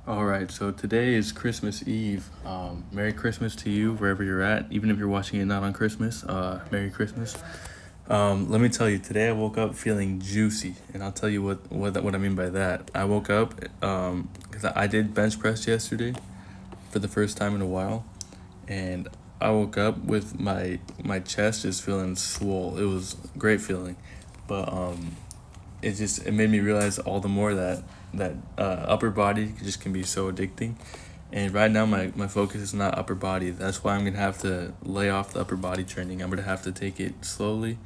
All right, so today is Christmas Eve. Merry Christmas to you wherever you're at. Even if you're watching it not on Christmas, Merry Christmas. Let me tell you, today I woke up feeling juicy, and I'll tell you what I mean by that. I woke up because I did bench press yesterday for the first time in a while, and I woke up with my chest just feeling swole. It was a great feeling, but it made me realize all the more that upper body just can be so addicting. And right now my focus is not upper body. That's why I'm gonna have to lay off the upper body training. I'm gonna have to take it slowly,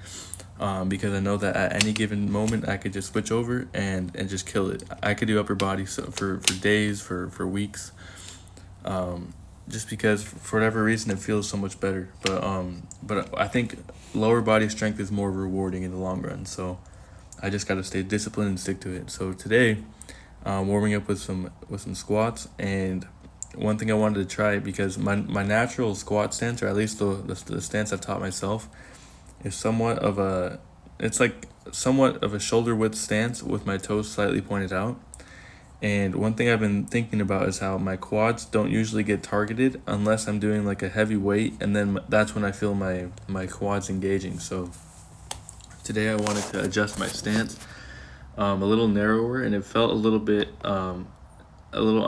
because I know that at any given moment I could just switch over and just kill it. I could do upper body so for days, for weeks, just because for whatever reason it feels so much better. But I think lower body strength is more rewarding in the long run. So I just got to stay disciplined and stick to it. So today, warming up with some squats, and one thing I wanted to try because my natural squat stance, or at least the stance I've taught myself, is it's like somewhat of a shoulder width stance with my toes slightly pointed out. And one thing I've been thinking about is how my quads don't usually get targeted unless I'm doing like a heavy weight, and then that's when I feel my quads engaging. So today I wanted to adjust my stance a little narrower, and it felt a little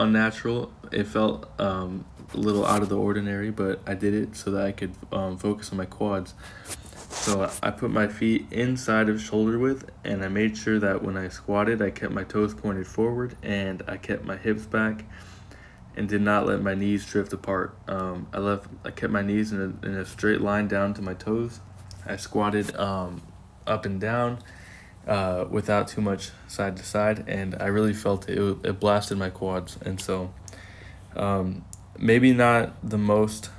unnatural. It felt a little out of the ordinary, but I did it so that I could focus on my quads. So I put my feet inside of shoulder width, and I made sure that when I squatted, I kept my toes pointed forward, and I kept my hips back, and did not let my knees drift apart. I kept my knees in a straight line down to my toes. I squatted up and down without too much side to side, and I really felt it. It blasted my quads, and so maybe not the most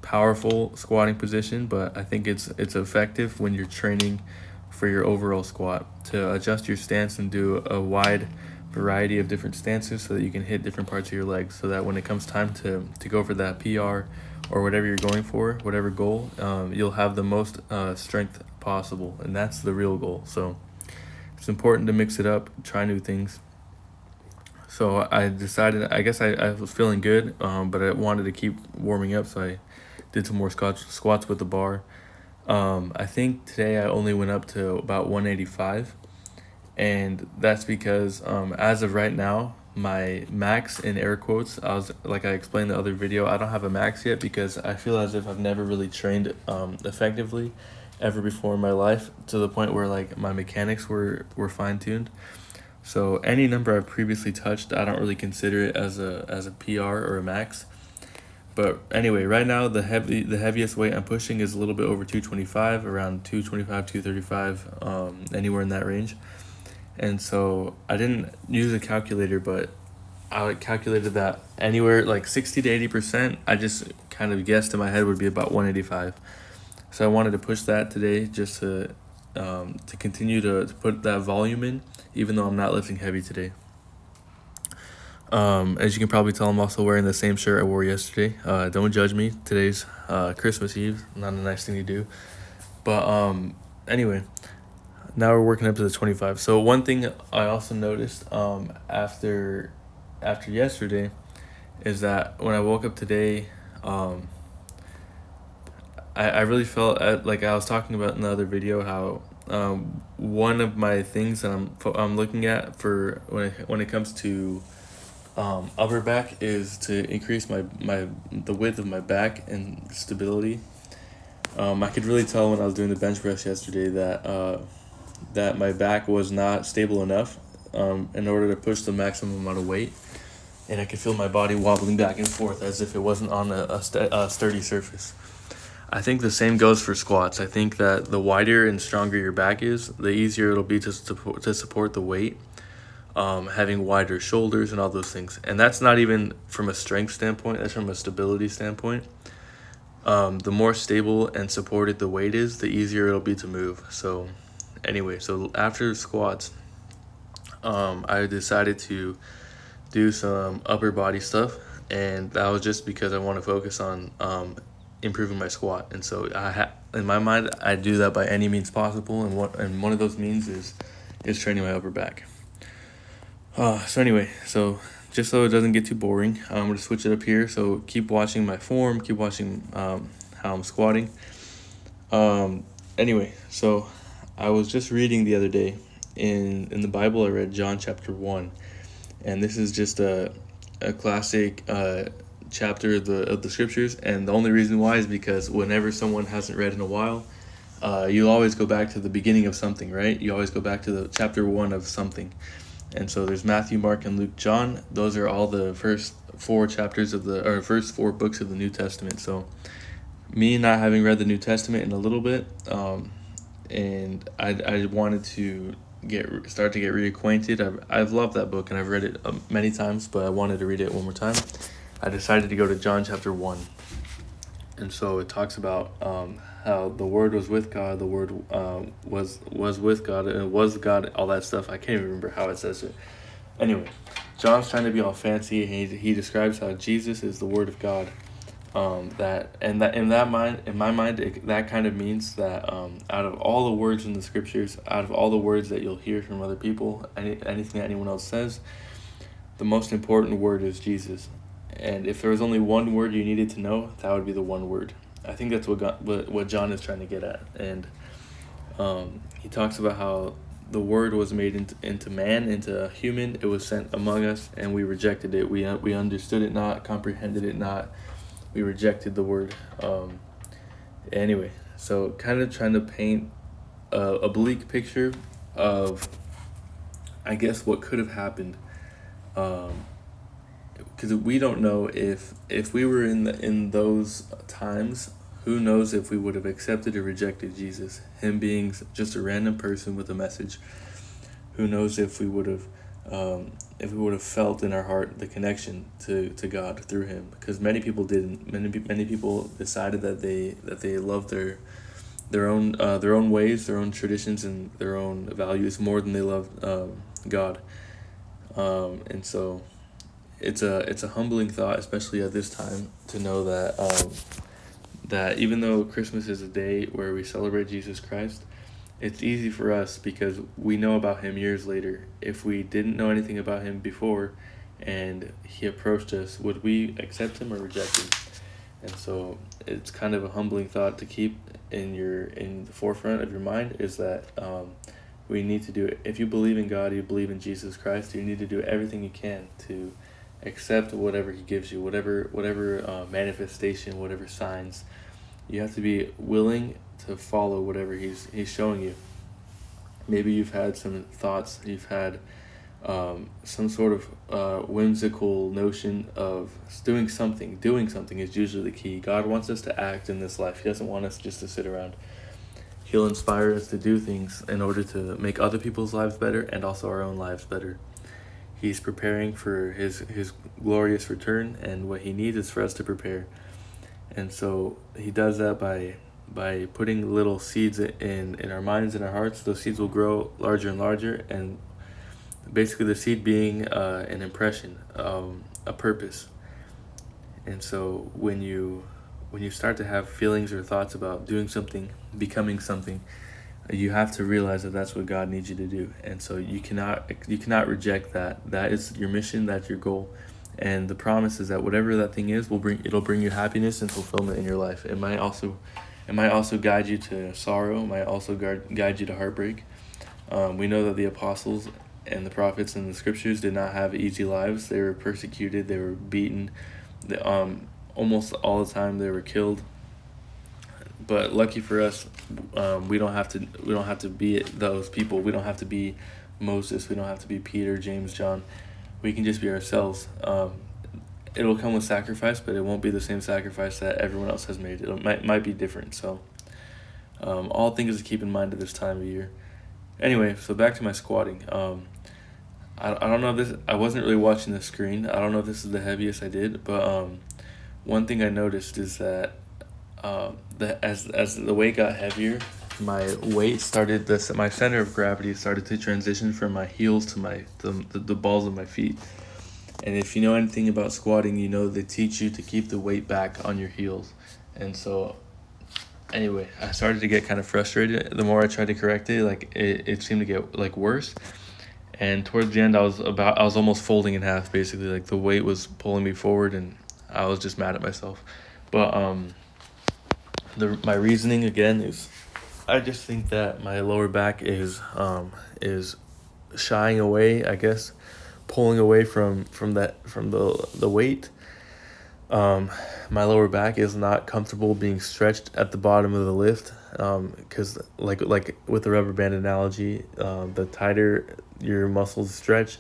powerful squatting position, but I think it's effective when you're training for your overall squat to adjust your stance and do a wide variety of different stances so that you can hit different parts of your legs, so that when it comes time to go for that PR or whatever you're going for, whatever goal, you'll have the most strength possible, and that's the real goal. So it's important to mix it up, try new things. So I decided, I guess I was feeling good, but I wanted to keep warming up, so I did some more squats with the bar. I think today I only went up to about 185, and that's because as of right now, my max in air quotes, I explained in the other video, I don't have a max yet because I feel as if I've never really trained effectively ever before in my life, to the point where like my mechanics were fine-tuned. So any number I've previously touched, I don't really consider it as a PR or a max. But anyway, right now the heaviest weight I'm pushing is a little bit over 225, around 225, 235, anywhere in that range. And so I didn't use a calculator, but I calculated that anywhere like 60 to 80%, I just kind of guessed in my head would be about 185. So I wanted to push that today just to continue to put that volume in, even though I'm not lifting heavy today. As you can probably tell, I'm also wearing the same shirt I wore yesterday. Don't judge me. Today's Christmas Eve. Not a nice thing to do. But anyway, now we're working up to the 25. So one thing I also noticed after yesterday is that when I woke up today, I really felt like I was talking about in the other video how one of my things that I'm looking at for when it comes to upper back is to increase the width of my back and stability. I could really tell when I was doing the bench press yesterday that my back was not stable enough in order to push the maximum amount of weight, and I could feel my body wobbling back and forth as if it wasn't on a sturdy surface. I think the same goes for squats. I think that the wider and stronger your back is, the easier it'll be to support the weight. Having wider shoulders and all those things. And that's not even from a strength standpoint, that's from a stability standpoint. The more stable and supported the weight is, the easier it'll be to move. So anyway, so after squats, I decided to do some upper body stuff, and that was just because I want to focus on improving my squat. And so in my mind, I do that by any means possible, and one of those means is training my upper back. So anyway, so just so it doesn't get too boring, I'm going to switch it up here. So keep watching my form, keep watching how I'm squatting. Anyway, so I was just reading the other day in the Bible. I read John chapter 1, and this is just a classic chapter of the scriptures. And the only reason why is because whenever someone hasn't read in a while, you always go back to the beginning of something, right? You always go back to the chapter 1 of something. And so there's Matthew, Mark, and Luke, John. Those are all the first four chapters first four books of the New Testament. So me not having read the New Testament in a little bit, and I wanted to start to get reacquainted. I've loved that book and I've read it many times, but I wanted to read it one more time. I decided to go to John chapter 1. And so it talks about how the Word was with God, the Word was with God, and it was God, all that stuff. I can't even remember how it says it. Anyway, John's trying to be all fancy, and he describes how Jesus is the Word of God. That in my mind, that kind of means that out of all the words in the scriptures, out of all the words that you'll hear from other people, anything that anyone else says, the most important word is Jesus. And if there was only one word you needed to know, that would be the one word. I think that's what John is trying to get at. And he talks about how the word was made into man, into a human. It was sent among us, and we rejected it. We understood it not, comprehended it not. We rejected the word. Anyway, so kind of trying to paint a bleak picture of, I guess, what could have happened. Because we don't know if we were in those times, who knows if we would have accepted or rejected Jesus, him being just a random person with a message. Who knows if we would have felt in our heart the connection to God through him? Because many people didn't. Many people decided that they loved their own ways, their own traditions, and their own values more than they loved God. And so it's a humbling thought, especially at this time, to know that even though Christmas is a day where we celebrate Jesus Christ, it's easy for us because we know about him years later. If we didn't know anything about him before and he approached us, would we accept him or reject him? And so it's kind of a humbling thought to keep in the forefront of your mind, is that we need to do it. If you believe in God, you believe in Jesus Christ, you need to do everything you can to accept whatever he gives you, whatever manifestation, whatever signs. You have to be willing to follow whatever he's showing you. Maybe you've had some thoughts, you've had some sort of whimsical notion of doing something. Doing something is usually the key. God wants us to act in this life. He doesn't want us just to sit around. He'll inspire us to do things in order to make other people's lives better and also our own lives better. He's preparing for his glorious return, and what he needs is for us to prepare. And so he does that by putting little seeds in our minds and our hearts. Those seeds will grow larger and larger, and basically the seed being an impression, a purpose. And so when you start to have feelings or thoughts about doing something, becoming something, you have to realize that that's what God needs you to do. And so you cannot reject that. That is your mission, that's your goal. And the promise is that whatever that thing is, it'll bring you happiness and fulfillment in your life. It might also guide you to sorrow, it might also guide you to heartbreak. We know that the apostles and the prophets in the scriptures did not have easy lives. They were persecuted, they were beaten, almost all the time they were killed. But lucky for us, we don't have to be those people. We don't have to be Moses. We don't have to be Peter, James, John. We can just be ourselves. It'll come with sacrifice, but it won't be the same sacrifice that everyone else has made. It might be different. So, all things to keep in mind at this time of year. Anyway, so back to my squatting. I don't know if this. I wasn't really watching the screen. I don't know if this is the heaviest I did, but one thing I noticed is that as the weight got heavier, my weight my center of gravity started to transition from my heels to the balls of my feet. And if you know anything about squatting, you know they teach you to keep the weight back on your heels. And so anyway, I started to get kind of frustrated. The more I tried to correct it, it seemed to get worse. And towards the end, I was almost folding in half, basically. Like the weight was pulling me forward, and I was just mad at myself. But my reasoning again is, I just think that my lower back is shying away, I guess, pulling away from the weight. My lower back is not comfortable being stretched at the bottom of the lift, because like with the rubber band analogy, the tighter your muscles stretch,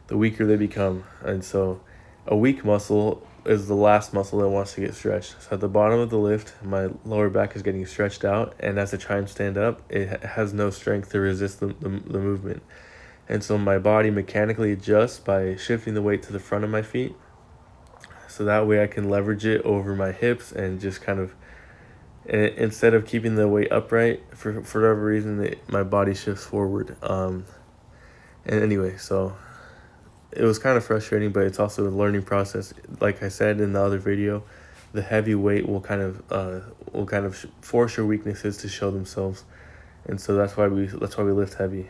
the weaker they become. And so a weak muscle is the last muscle that wants to get stretched. So at the bottom of the lift, my lower back is getting stretched out, and as I try and stand up, it has no strength to resist the movement. And so my body mechanically adjusts by shifting the weight to the front of my feet, so that way I can leverage it over my hips and just kind of, instead of keeping the weight upright, for whatever reason, my body shifts forward. And anyway, so it was kind of frustrating, but it's also a learning process. Like I said in the other video, the heavy weight will kind of force your weaknesses to show themselves, and so that's why we lift heavy.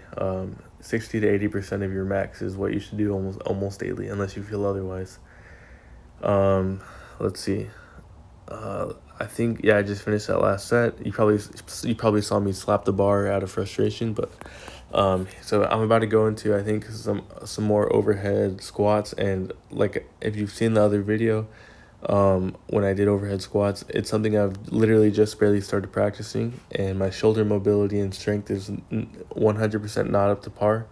60 to 80% of your max is what you should do almost daily, unless you feel otherwise. Let's see. I think, yeah, I just finished that last set. You probably saw me slap the bar out of frustration, but so I'm about to go into, I think, some more overhead squats. And like, if you've seen the other video, when I did overhead squats, it's something I've literally just barely started practicing, and my shoulder mobility and strength is 100% not up to par.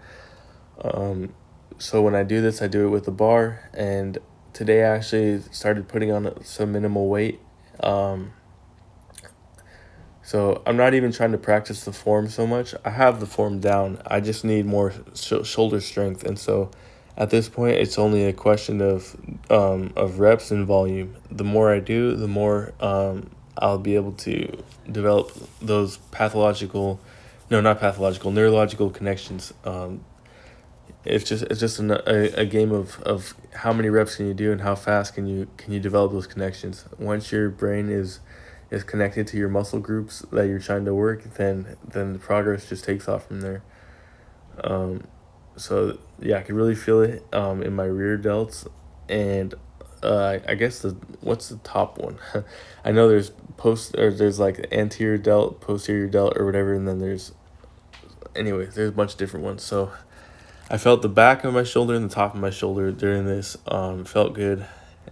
So when I do this, I do it with the bar, and today I actually started putting on some minimal weight. So I'm not even trying to practice the form so much. I have the form down. I just need more shoulder strength. And so at this point, it's only a question of reps and volume. The more I do, the more I'll be able to develop those neurological connections. It's just a game of how many reps can you do and how fast can you develop those connections. Once your brain is connected to your muscle groups that you're trying to work, then the progress just takes off from there. So yeah, I can really feel it in my rear delts, and I guess what's the top one? I know there's like anterior delt, posterior delt, or whatever, and then there's a bunch of different ones. So I felt the back of my shoulder and the top of my shoulder during this. Felt good,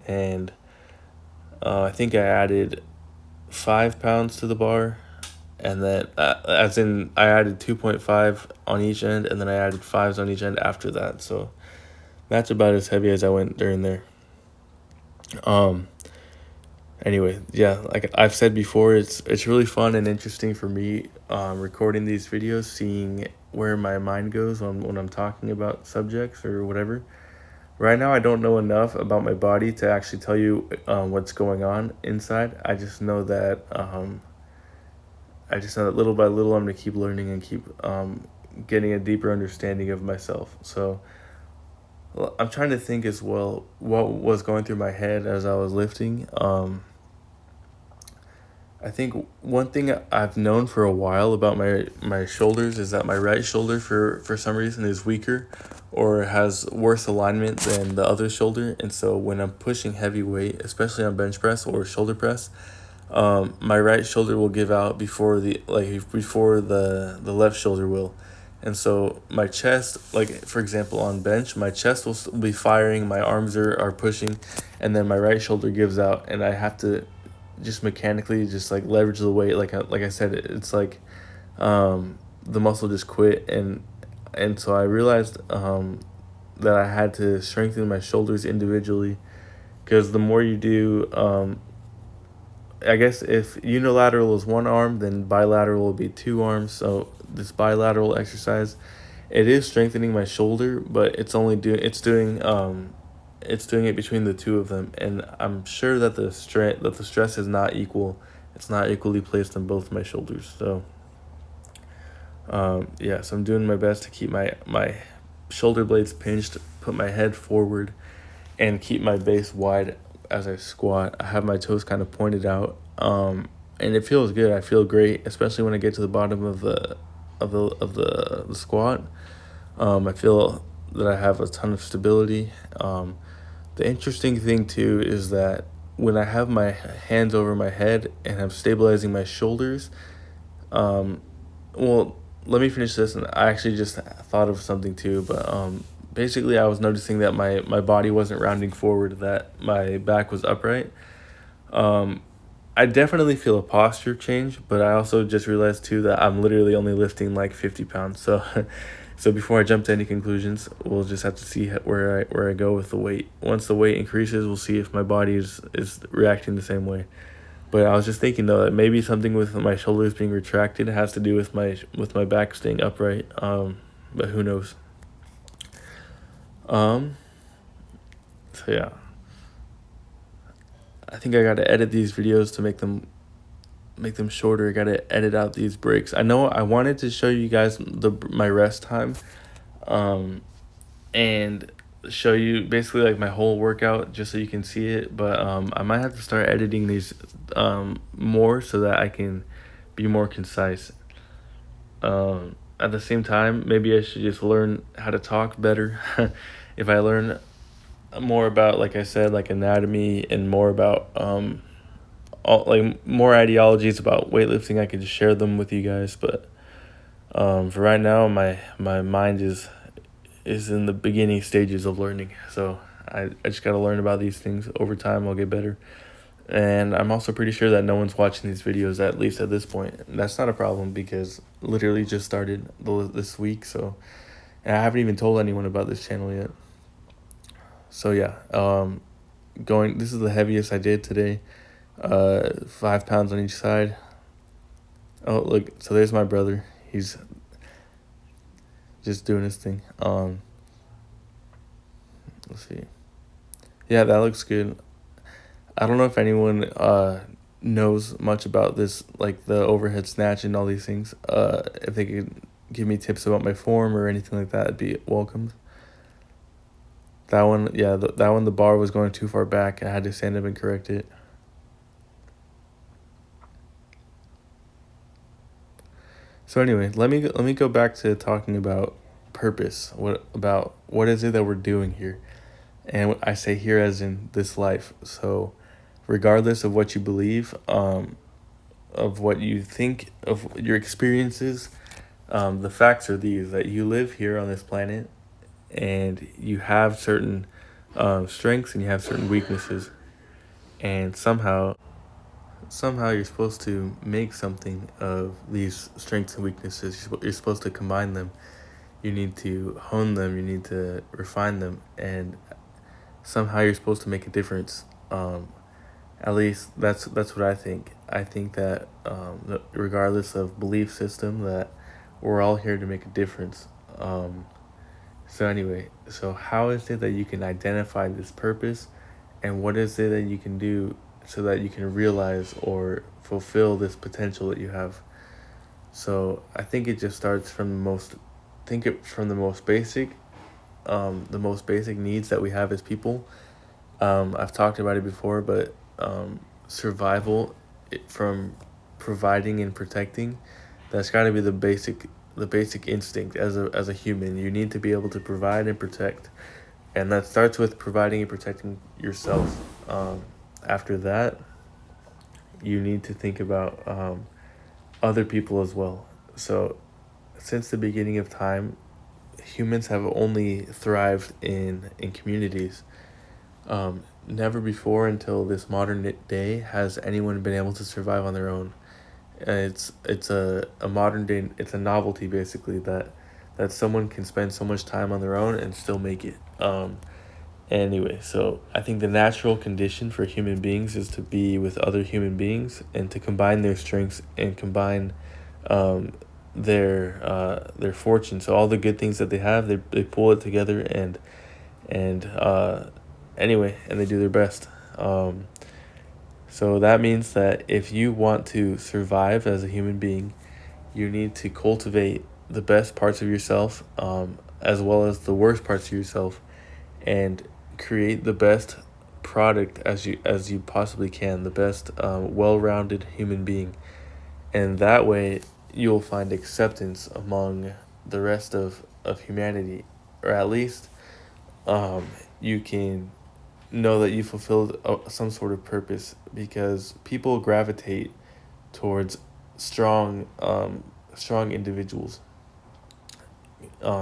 and I think I added 5 pounds to the bar, and then as in I added 2.5 on each end, and then I added 5s on each end after that. So that's about as heavy as I went during there. Anyway, yeah, like I've said before, it's really fun and interesting for me recording these videos, seeing where my mind goes when I'm talking about subjects or whatever. Right now, I don't know enough about my body to actually tell you what's going on inside. I just know that little by little, I'm gonna keep learning and keep getting a deeper understanding of myself. So I'm trying to think as well what was going through my head as I was lifting. I think one thing I've known for a while about my shoulders is that my right shoulder for some reason is weaker or has worse alignment than the other shoulder. And so when I'm pushing heavy weight, especially on bench press or shoulder press, my right shoulder will give out before the left shoulder will. And so my chest, like for example on bench, my chest will be firing, my arms are pushing, and then my right shoulder gives out, and I have to just mechanically just like leverage the weight. Like I said, it's like the muscle just quit, and so I realized that I had to strengthen my shoulders individually, because the more you do, I guess if unilateral is one arm, then bilateral will be 2 arms. So this bilateral exercise, it is strengthening my shoulder, but it's doing it between the two of them, and I'm sure that the stress is not equal. It's not equally placed on both my shoulders. So yeah, so I'm doing my best to keep my shoulder blades pinched, put my head forward, and keep my base wide as I squat. I have my toes kind of pointed out, and it feels good. I feel great, especially when I get to the bottom of the squat. I feel that I have a ton of stability. The interesting thing too is that when I have my hands over my head and I'm stabilizing my shoulders, um, well, let me finish this. And I actually just thought of something too, but basically I was noticing that my body wasn't rounding forward, that my back was upright. Um, I definitely feel a posture change, but I also just realized too that I'm literally only lifting like 50 pounds. So, so before I jump to any conclusions, we'll just have to see where I go with the weight. Once the weight increases, we'll see if my body is reacting the same way. But I was just thinking though that maybe something with my shoulders being retracted has to do with my back staying upright. But who knows? Um, so yeah, I think I gotta edit these videos to make them shorter. I gotta edit out these breaks. I know I wanted to show you guys my rest time, um, and show you basically like my whole workout just so you can see it. But I might have to start editing these more so that I can be more concise. At the same time, maybe I should just learn how to talk better. If I learn more about, like I said, like anatomy and more about all, like more ideologies about weightlifting, I could just share them with you guys. But for right now, my mind is in the beginning stages of learning. So I just got to learn about these things. Over time, I'll get better. And I'm also pretty sure that no one's watching these videos, at least at this point. That's not a problem because literally just started this week. So, and I haven't even told anyone about this channel yet. So yeah, this is the heaviest I did today. 5 pounds on each side. Oh, look, so there's my brother. He's just doing his thing. Let's see. Yeah, that looks good. I don't know if anyone knows much about this, like the overhead snatch and all these things. If they could give me tips about my form or anything like that, it'd be welcomed. That one, yeah, that one, the bar was going too far back. I had to stand up and correct it. So anyway, let me go back to talking about purpose. What is it that we're doing here? And I say here as in this life. So regardless of what you believe, of what you think, of your experiences, the facts are these: that you live here on this planet and you have certain strengths and you have certain weaknesses, and somehow you're supposed to make something of these strengths and weaknesses. You're supposed to combine them. You need to hone them. You need to refine them, and somehow you're supposed to make a difference. At least that's what I think. I think that regardless of belief system, that we're all here to make a difference. So anyway, so how is it that you can identify this purpose, and what is it that you can do so that you can realize or fulfill this potential that you have? So I think it just starts from the most basic, the most basic needs that we have as people. I've talked about it before, but survival, from providing and protecting, that's got to be the basic instinct as a human. You need to be able to provide and protect, and that starts with providing and protecting yourself. After that, you need to think about other people as well. So since the beginning of time, humans have only thrived in communities. Never before until this modern day has anyone been able to survive on their own. It's a modern day, it's a novelty basically, that someone can spend so much time on their own and still make it. Anyway, so I think the natural condition for human beings is to be with other human beings and to combine their strengths and combine their fortune. So all the good things that they have, they pull it together and anyway, and they do their best. So that means that if you want to survive as a human being, you need to cultivate the best parts of yourself, as well as the worst parts of yourself, and create the best product as you possibly can, the best well-rounded human being. And that way you'll find acceptance among the rest of humanity. or at least um, you can know that you fulfilled some sort of purpose, because people gravitate towards strong individuals.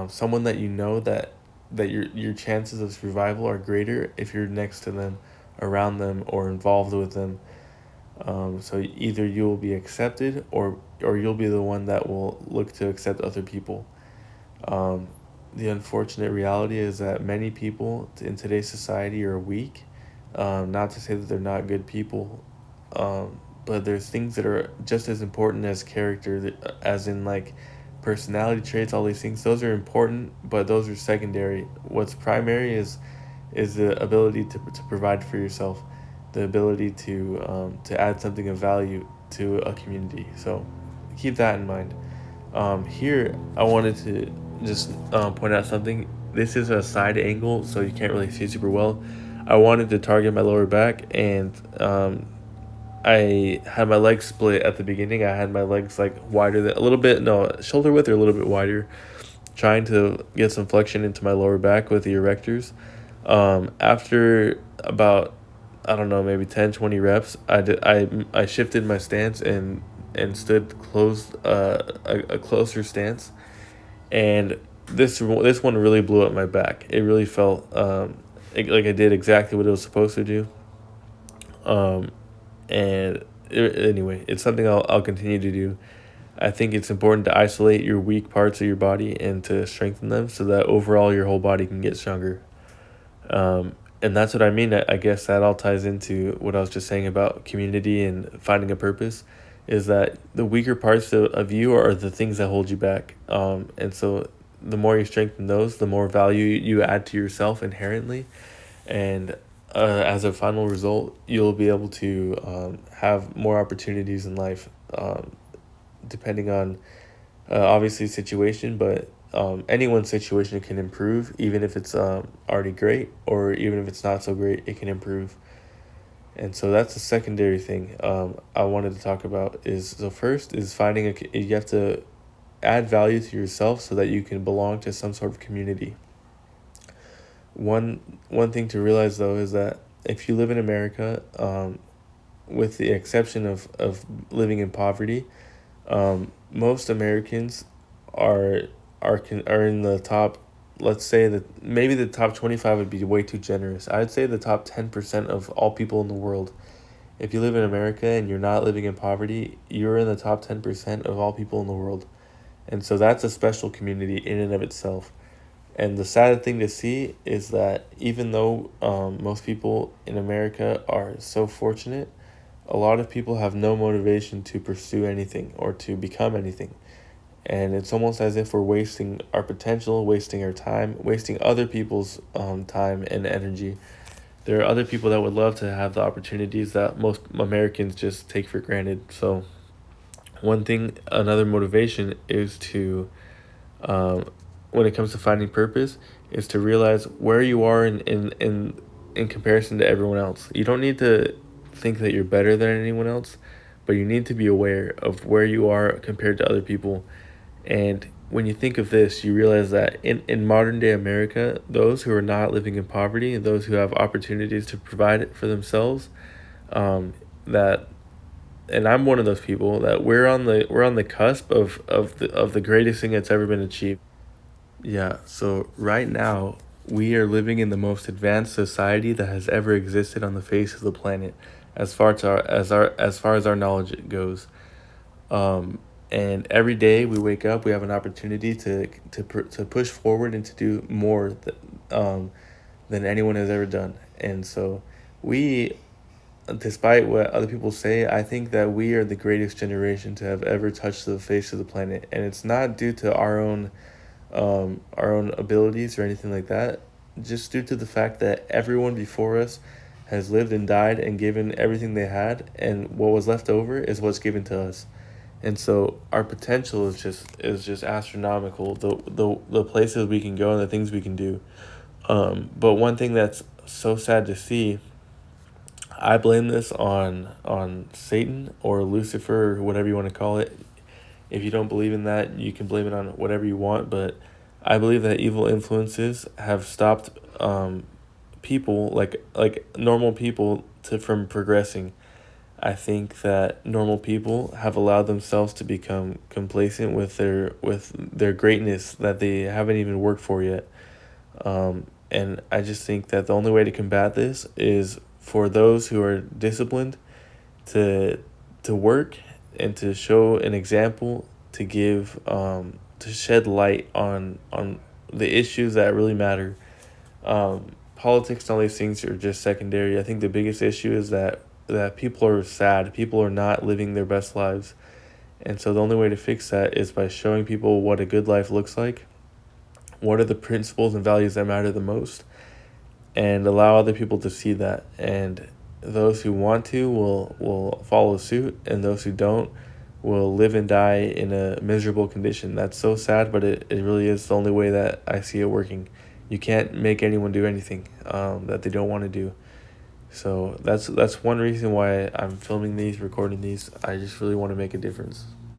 Someone that you know that your chances of survival are greater if you're next to them, around them, or involved with them. So either you will be accepted, or you'll be the one that will look to accept other people. Um, the unfortunate reality is that many people in today's society are weak. Not to say that they're not good people, but there's things that are just as important as character, as in like personality traits. All these things, those are important, but those are secondary. What's primary is the ability to provide for yourself, the ability to add something of value to a community. So keep that in mind. Here, I wanted to just point out something. This is a side angle, so you can't really see super well. I wanted to target my lower back, and I had my legs split at the beginning. I had my legs like wider than a little bit, no, shoulder width or a little bit wider, trying to get some flexion into my lower back with the erectors. After about, I don't know, maybe 10, 20 reps, I shifted my stance and stood closed, a closer stance, and this one really blew up my back. It really felt like I did exactly what it was supposed to do. Um, and anyway, it's something I'll continue to do. I think it's important to isolate your weak parts of your body and to strengthen them so that overall your whole body can get stronger. And that's what I mean. I guess that all ties into what I was just saying about community and finding a purpose, is that the weaker parts of you are the things that hold you back. And so the more you strengthen those, the more value you add to yourself inherently. And as a final result, you'll be able to have more opportunities in life, depending on obviously situation, but anyone's situation can improve, even if it's already great, or even if it's not so great, it can improve. And so that's the secondary thing I wanted to talk about. Is so first is finding you have to add value to yourself so that you can belong to some sort of community. One thing to realize though is that if you live in America, with the exception of living in poverty, most Americans are are in the top. Let's say that maybe the top 25 would be way too generous. I'd say the top 10% of all people in the world. If you live in America and you're not living in poverty, you're in the top 10% of all people in the world. And so that's a special community in and of itself. And the sad thing to see is that even though most people in America are so fortunate, a lot of people have no motivation to pursue anything or to become anything. And it's almost as if we're wasting our potential, wasting our time, wasting other people's time and energy. There are other people that would love to have the opportunities that most Americans just take for granted. So, another motivation is to, um, when it comes to finding purpose, is to realize where you are in comparison to everyone else. You don't need to think that you're better than anyone else, but you need to be aware of where you are compared to other people. And when you think of this, you realize that in modern day America, those who are not living in poverty, those who have opportunities to provide it for themselves, that and I'm one of those people, that we're on the cusp of the greatest thing that's ever been achieved. Yeah, so right now we are living in the most advanced society that has ever existed on the face of the planet, as far as our knowledge goes. And every day we wake up, we have an opportunity to push forward and to do more than anyone has ever done. And so we, despite what other people say, I think that we are the greatest generation to have ever touched the face of the planet. And it's not due to our own abilities or anything like that, just due to the fact that everyone before us has lived and died and given everything they had, and what was left over is what's given to us. And so our potential is just astronomical. The places we can go and the things we can do. But one thing that's so sad to see, I blame this on Satan or Lucifer or whatever you want to call it. If you don't believe in that, you can blame it on whatever you want. But I believe that evil influences have stopped people like normal people to from progressing. I think that normal people have allowed themselves to become complacent with their greatness that they haven't even worked for yet. And I just think that the only way to combat this is for those who are disciplined to work and to show an example, to give to shed light on the issues that really matter. Politics and all these things are just secondary. I think the biggest issue is that people are sad. People are not living their best lives. And so the only way to fix that is by showing people what a good life looks like, what are the principles and values that matter the most, and allow other people to see that. And those who want to will follow suit, and those who don't will live and die in a miserable condition. That's so sad, but it really is the only way that I see it working. You can't make anyone do anything that they don't want to do. So that's one reason why I'm filming these, recording these. I just really want to make a difference.